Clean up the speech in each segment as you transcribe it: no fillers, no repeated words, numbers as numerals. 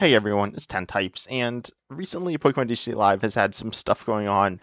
Hey everyone, it's 10 Types, and recently Pokemon TCG Live has had some stuff going on,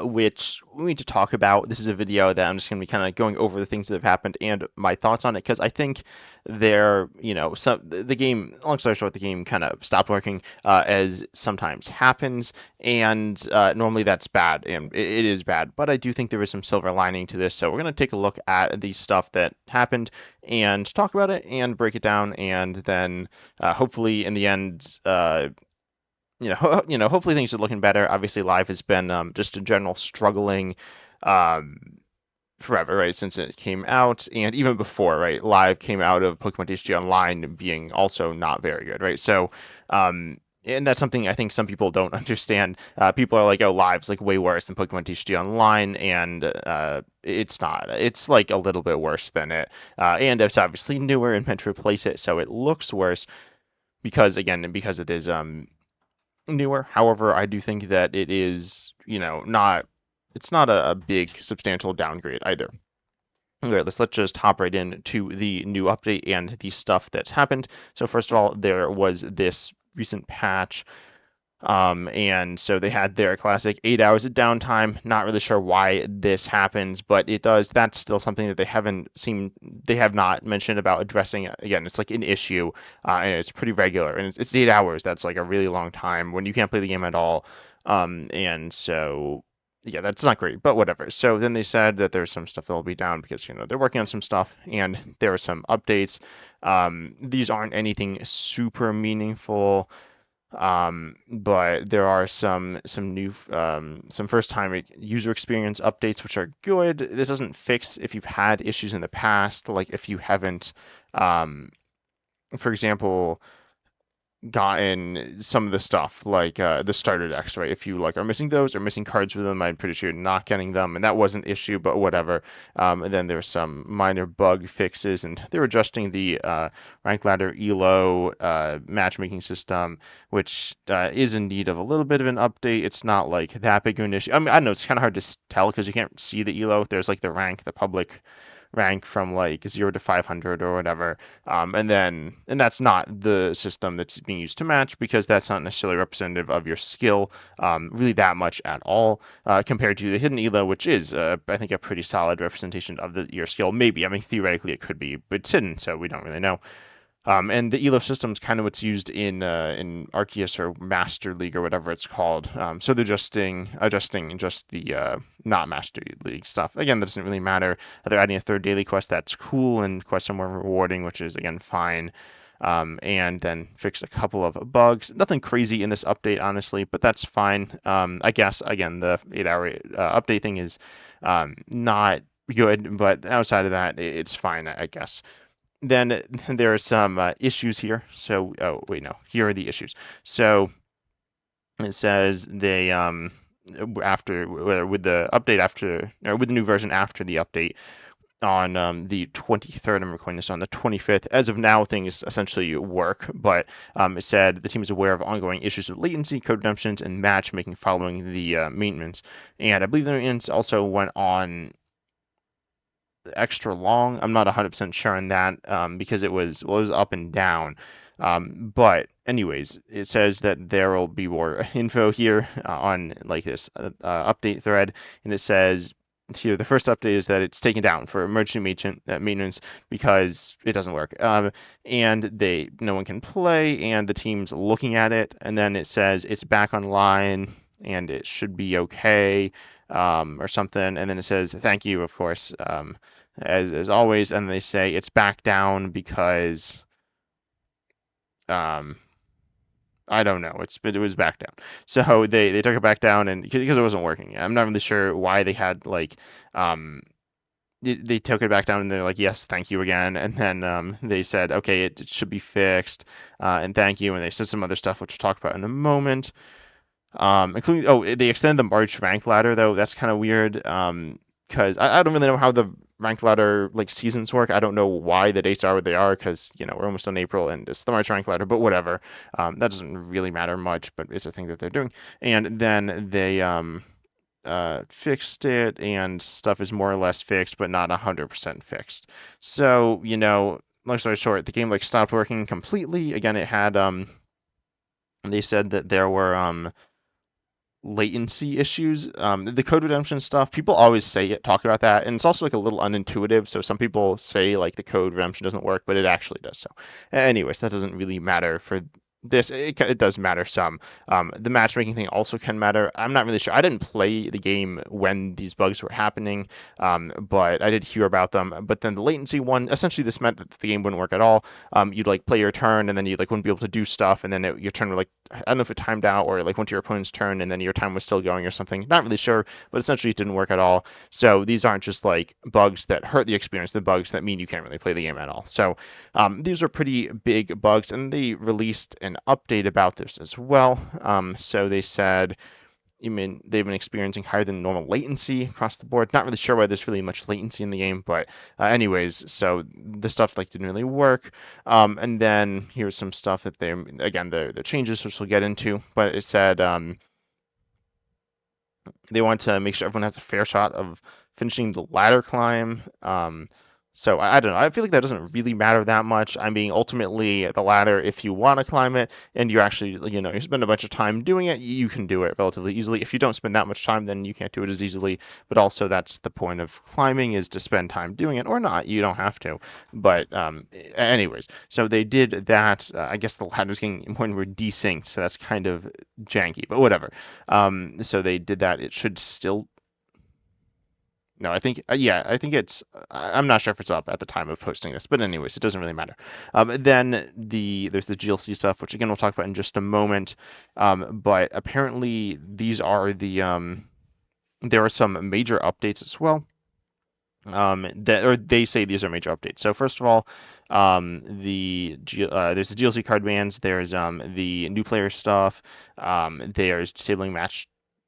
which we need to talk about. This is a video that I'm just going to be kind of going over the things that have happened and my thoughts on it, because I think the game, long story short, the game kind of stopped working, as sometimes happens, and normally that's bad, and it is bad, but I do think there is some silver lining to this, so we're going to take a look at the stuff that happened and talk about it and break it down, and then hopefully, in the end, hopefully things are looking better. Obviously, live has been just in general struggling um, forever, right, since it came out, and even before, right, live came out of Pokemon TCG Online being also not very good, right? So, and that's something I think some people don't understand. People are like, "Oh, live's like way worse than Pokemon TCG Online," and it's not. It's like a little bit worse than it, and it's obviously newer and meant to replace it, so it looks worse because it is newer. However, I do think that it is, not it's not a big substantial downgrade either. Okay, let's just hop right into the new update and the stuff that's happened. So first of all, there was this recent patch, and so they had their classic 8 hours of downtime. Not really sure why this happens, but it does. That's still something that they have not mentioned about addressing. Again, it's like an issue, and it's pretty regular, and it's 8 hours. That's like a really long time when you can't play the game at all. And so yeah, that's not great, but whatever. So then they said that there's some stuff that will be down because they're working on some stuff, and there are some updates. These aren't anything super meaningful, but there are some new some first time user experience updates which are good. This doesn't fix if you've had issues in the past, like if you haven't, um, for example, gotten some of the stuff like the starter decks, right? If you like are missing those or missing cards with them, I'm pretty sure you're not getting them, and that was an issue, but whatever. And then there's some minor bug fixes, and they're adjusting the rank ladder elo matchmaking system, which is in need of a little bit of an update. It's not like that big of an issue. I mean, I don't know, it's kind of hard to tell because you can't see the elo. There's like the public rank from like 0 to 500 or whatever. And that's not the system that's being used to match because that's not necessarily representative of your skill, really that much at all, compared to the hidden elo, which is, I think, a pretty solid representation of your skill. Maybe, I mean, theoretically it could be, but it's hidden, so we don't really know. And the ELO system is kind of what's used in Arceus or Master League or whatever it's called. So they're adjusting just the not Master League stuff. Again, that doesn't really matter. They're adding a third daily quest. That's cool, and quests are more rewarding, which is again fine. And then fixed a couple of bugs. Nothing crazy in this update, honestly, but that's fine. I guess again the 8 hour update thing is not good, but outside of that, it's fine, I guess. Then there are some issues here. So, oh wait, no, here are the issues. So it says they after with the update after or with the new version after the update on the 23rd. I'm recording this on the 25th. As of now, things essentially work, but it said the team is aware of ongoing issues with latency, code redemptions, and matchmaking following the maintenance. And I believe the maintenance also went on extra long. I'm not 100% sure on that, because it was up and down. But anyways, it says that there will be more info here on like this update thread, and it says here the first update is that it's taken down for emergency maintenance because it doesn't work. And no one can play, and the team's looking at it, and then it says it's back online and it should be okay, or something, and then it says thank you, of course, as always, and they say it's back down because um, I don't know. It was back down. So they took it back down and because it wasn't working. I'm not really sure why they had like um they took it back down and they're like, yes, thank you again, and then they said okay, it should be fixed, and thank you, and they said some other stuff which we'll talk about in a moment. Including, oh, they extended the March rank ladder though. That's kind of weird. Because I don't really know how the rank ladder like seasons work. I don't know why the dates are what they are because we're almost on April and it's the March rank ladder. But whatever. That doesn't really matter much, but it's a thing that they're doing. And then they fixed it, and stuff is more or less fixed, but not 100% fixed. So long story short, the game like stopped working completely. Again, it had They said that there were latency latency isissues. The code redemption stuff, people always talk about that, and it's also like a little unintuitive. So some people say like the code redemption doesn't work, but it actually does. So, anyways, that doesn't really matter for this. It does matter some. The matchmaking thing also can matter. I'm not really sure. I didn't play the game when these bugs were happening, but I did hear about them. But then the latency one, essentially, this meant that the game wouldn't work at all. You'd like play your turn, and then you like wouldn't be able to do stuff, and then your turn would like I don't know if it timed out or like went to your opponent's turn and then your time was still going or something. Not really sure, but essentially it didn't work at all. So these aren't just like bugs that hurt the experience, the bugs that mean you can't really play the game at all. So these are pretty big bugs, and they released an update about this as well. So they said they've been experiencing higher than normal latency across the board. Not really sure why there's really much latency in the game, but anyways, so the stuff like didn't really work. And then here's some stuff that they again the changes which we'll get into, but it said they want to make sure everyone has a fair shot of finishing the ladder climb. So I don't know. I feel like that doesn't really matter that much. I mean, ultimately, the ladder, if you want to climb it and you actually, you spend a bunch of time doing it, you can do it relatively easily. If you don't spend that much time, then you can't do it as easily. But also, that's the point of climbing is to spend time doing it or not. You don't have to. But anyways, so they did that. I guess the ladder's getting more and more desynced, so that's kind of janky. But whatever. So they did that. It should still no, I think yeah, I think I'm not sure if it's up at the time of posting this, but anyways, it doesn't really matter. Then there's the GLC stuff, which again we'll talk about in just a moment. But apparently these are there are some major updates as well. That or they say these are major updates. So first of all, there's the GLC card bans. There's the new player stuff. There's disabling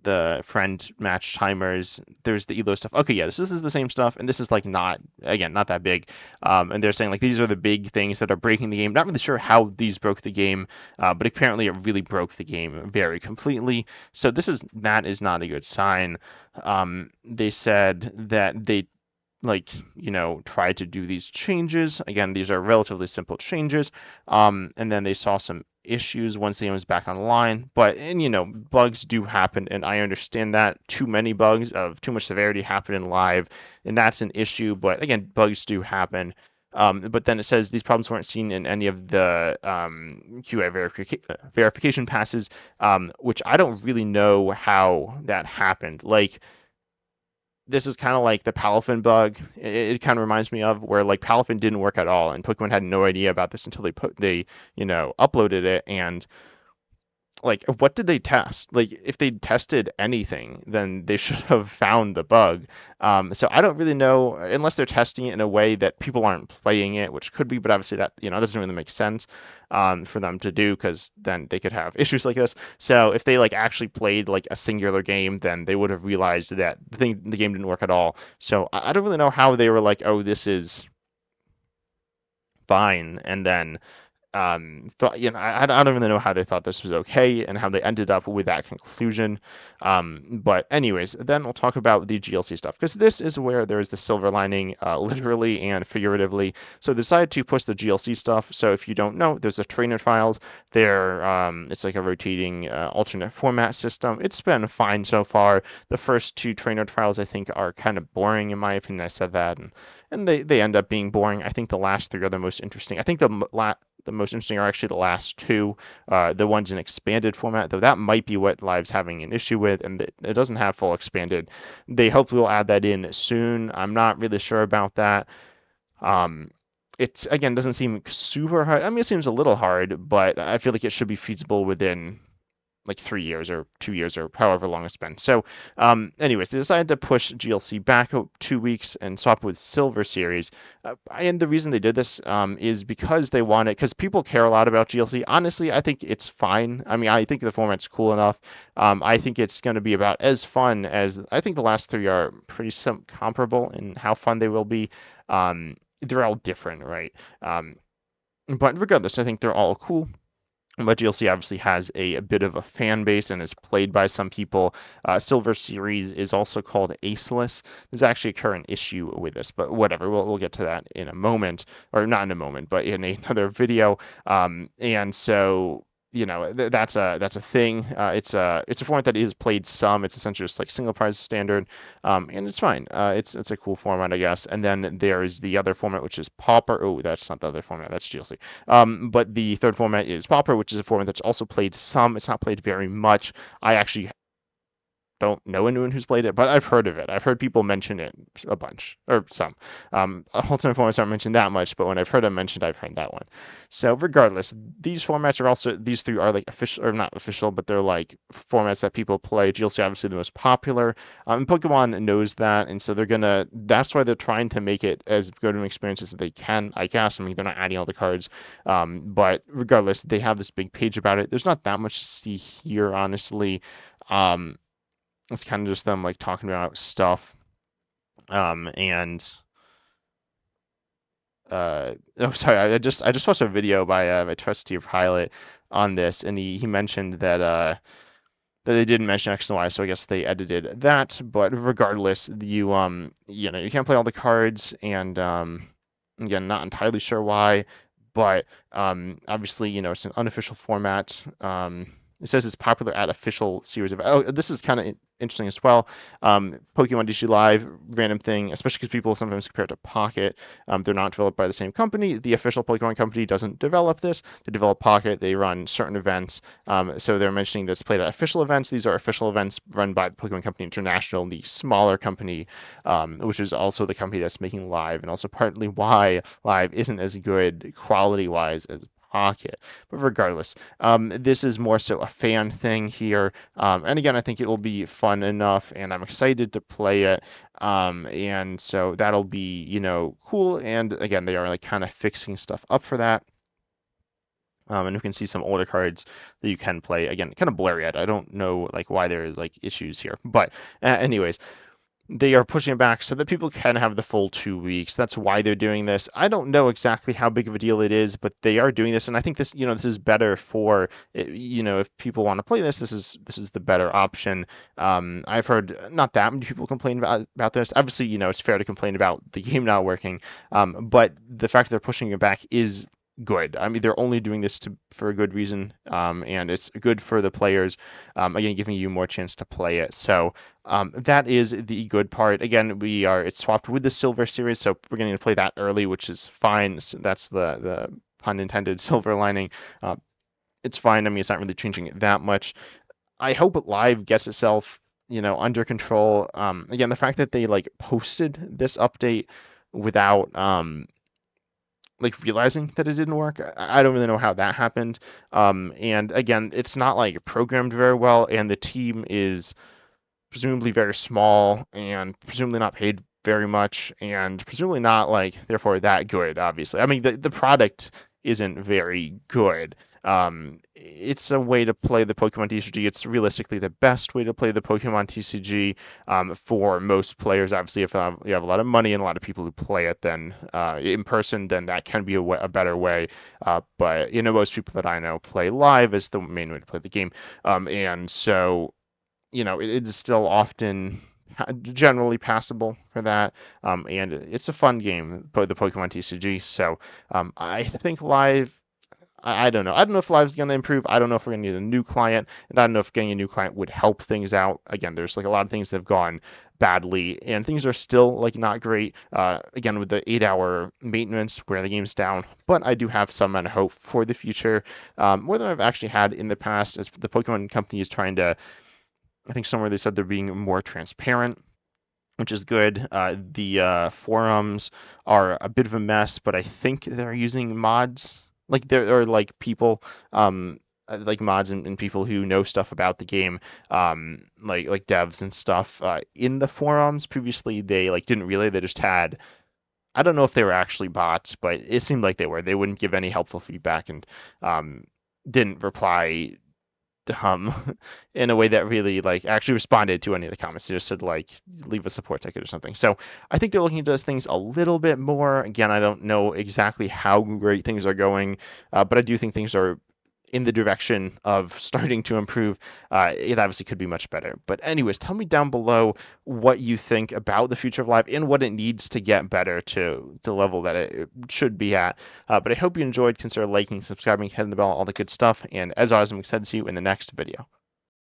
the friend match timers. There's the elo stuff. Okay, yeah, this is the same stuff, and this is like not that big. And they're saying like these are the big things that are breaking the game. Not really sure how these broke the game, but apparently it really broke the game very completely. So that is not a good sign. They said that they like try to do these changes again. These are relatively simple changes, and then they saw some issues once the game was back online, and bugs do happen, and I understand that too many bugs of too much severity happen in live, and that's an issue. But again, bugs do happen. But then it says these problems weren't seen in any of the QA verification passes, which I don't really know how that happened. Like this is kind of like the Palafin bug. It kind of reminds me of where like Palafin didn't work at all, and Pokemon had no idea about this until they uploaded it. And like, what did they test? Like, if they tested anything, then they should have found the bug. So I don't really know, unless they're testing it in a way that people aren't playing it, which could be, but obviously that, doesn't really make sense for them to do because then they could have issues like this. So if they like actually played like a singular game, then they would have realized that the game didn't work at all. So I don't really know how they were like, oh, this is fine, and then thought, I don't really know how they thought this was okay and how they ended up with that conclusion. But anyways, then we'll talk about the GLC stuff because this is where there is the silver lining, literally and figuratively. So they decided to push the GLC stuff. So if you don't know, there's a trainer trials. It's like a rotating alternate format system. It's been fine so far. The first two trainer trials I think are kind of boring in my opinion. I said that, and they end up being boring. I think the last three are the most interesting. I think the most interesting are actually the last two, the ones in expanded format, though that might be what Live's having an issue with, and it doesn't have full expanded. They hopefully will add that in soon. I'm not really sure about that. Um, it's again doesn't seem super hard. I mean, it seems a little hard, but I feel like it should be feasible within like 3 years or 2 years or however long it's been. So, anyways, they decided to push GLC back 2 weeks and swap with Silver Series. And the reason they did this is because they wanted, because people care a lot about GLC. Honestly, I think it's fine. I mean, I think the format's cool enough. I think it's going to be about as fun as I think the last three are pretty comparable in how fun they will be. They're all different, right? But regardless, I think they're all cool. But GLC obviously has a bit of a fan base and is played by some people. Silver Series is also called Aceless. There's actually a current issue with this, but whatever. We'll get to that in a moment, or not in a moment, but in another video. And so that's a thing. It's a format that is played some. It's essentially just like single prize standard, and it's fine. It's a cool format, I guess. And then there's the other format, which is Pauper. Oh, that's not the other format. That's GLC. But the third format is Pauper, which is a format that's also played some. It's not played very much. I actually don't know anyone who's played it, but I've heard of it. I've heard people mention it a bunch or some. Ultimate formats aren't mentioned that much, but when I've heard them mentioned, I've heard that one. So regardless, these formats are also these three are like official or not official, but they're like formats that people play. GLC obviously the most popular. Pokemon knows that, and so they're gonna. That's why they're trying to make it as good of an experience as they can. I guess. I mean, they're not adding all the cards, but regardless, they have this big page about it. There's not that much to see here, honestly. Um, it's kind of just them like talking about stuff. And oh, sorry, I just watched a video by my trusty pilot on this, and he mentioned that they didn't mention X and Y, so I guess they edited that. But regardless, you can't play all the cards, and again, not entirely sure why, but obviously, it's an unofficial format. It says it's popular at official series of. Oh, this is kind of interesting as well. Pokemon DG Live, random thing, especially because people sometimes compare it to Pocket. They're not developed by the same company. The official Pokemon company doesn't develop this. They develop Pocket. They run certain events. So they're mentioning this played at official events. These are official events run by the Pokemon Company International, the smaller company, which is also the company that's making Live, and also partly why Live isn't as good quality-wise as Pocket. But regardless, this is more so a fan thing here. And again, I think it will be fun enough, and I'm excited to play it. And so that'll be, cool. And again, they are like kind of fixing stuff up for that. And you can see some older cards that you can play. Again, kind of blurry. I don't know like why there's like issues here, but anyways, they are pushing it back so that people can have the full 2 weeks. That's why they're doing this. I don't know exactly how big of a deal it is, but they are doing this, and I think this is better for, if people want to play this, this is the better option. I've heard not that many people complain about this. Obviously, it's fair to complain about the game not working, but the fact that they're pushing it back is good. I mean, they're only doing this for a good reason, and it's good for the players. Again, giving you more chance to play it. So. That is the good part. Again, it's swapped with the Silver Series, so we're going to play that early, which is fine. That's the pun intended silver lining. Uh, it's fine. I mean, it's not really changing it that much. I hope Live gets itself, under control. Again, the fact that they like posted this update without like realizing that it didn't work. I don't really know how that happened. And again, it's not like programmed very well, and the team is presumably very small and presumably not paid very much and presumably not like therefore that good, obviously. I mean the product isn't very good. It's a way to play the Pokemon TCG. It's realistically the best way to play the Pokemon TCG for most players. Obviously, if you have a lot of money and a lot of people who play it, then in person, then that can be a better way. But most people that I know play live as the main way to play the game. And so it is still often generally passable for that. And it's a fun game, the Pokemon TCG. So I think Live. I don't know. I don't know if Live's going to improve. I don't know if we're going to need a new client, and I don't know if getting a new client would help things out. Again, there's like a lot of things that have gone badly, and things are still like not great. Again, with the 8-hour maintenance where the game's down, but I do have some amount of hope for the future, more than I've actually had in the past, as the Pokemon company is trying to. I think somewhere they said they're being more transparent, which is good. The forums are a bit of a mess, but I think they're using mods. Like there are like people, like mods and people who know stuff about the game, like devs and stuff in the forums. Previously, they like didn't really. They just had. I don't know if they were actually bots, but it seemed like they were. They wouldn't give any helpful feedback and didn't reply in a way that really like actually responded to any of the comments. They just said like leave a support ticket or something. So I think they're looking into those things a little bit more. Again, I don't know exactly how great things are going, but I do think things are in the direction of starting to improve. It obviously could be much better. But anyways, tell me down below what you think about the future of live and what it needs to get better to the level that it should be at. But I hope you enjoyed. Consider liking, subscribing, hitting the bell, all the good stuff. And as always, I'm excited to see you in the next video.